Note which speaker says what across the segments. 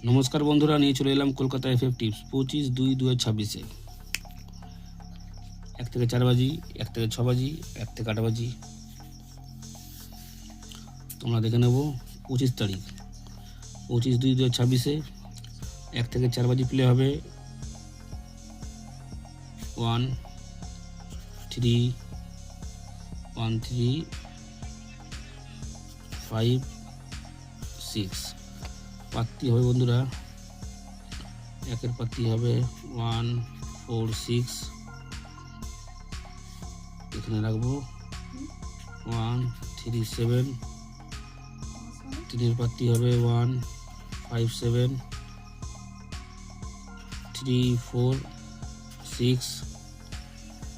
Speaker 1: নমস্কার বন্ধুরা, নিয়ে চলে এলাম কলকাতা এফএফ টিপস 25/2/2026-এ। 1 থেকে 4 বাজি, 1 থেকে 6 বাজি, 1 থেকে 8 বাজি। তোমরা দেখে নেব 25 তারিখ 25/2/2026-এ 1 থেকে 4 বাজি প্লে হবে 1 3 1 3 5 6 পাত্তি হবে বন্ধুরা। একের পাত্তি হবে 1 4 6, এখানে রাখবো 1 3 7। তিনের পাত্তি হবে 1 5 7 3 4 6।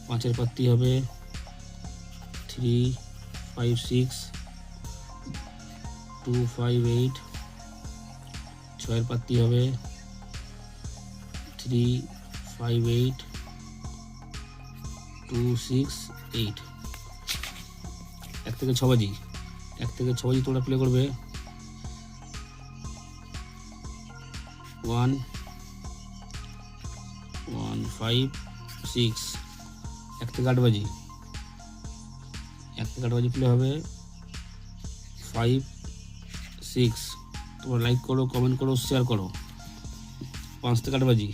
Speaker 1: পাঁচের পাত্তি হবে 3 5 6 2 5 8। ছয়ের পাত্তি হবে 3 5 8 2 6 8। 1 থেকে 6 বাজি, 1 থেকে 6 বাজি তোমরা প্লে করবে 1 1 5 6। 1 থেকে 8 বাজি, 1 থেকে 8 বাজি প্লে হবে 5 6। তোমরা লাইক করো, কমেন্ট করো, শেয়ার করো। 5 থেকে 8 বাজি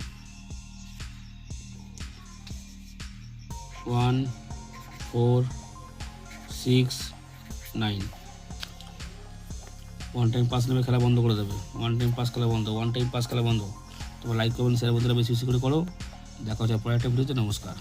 Speaker 1: 1 4 6 9। 1 টাইম পাস নেবে, খেলা বন্ধ করে দেবে। 1 টাইম পাস খেলা বন্ধ, 1 টাইম পাস খেলা বন্ধ। তোমরা লাইক করবেন, শেয়ার বন্ধুরা বেশি বেশি করে করো। দেখা হচ্ছে পরের একটা ভিডিওতে। নমস্কার।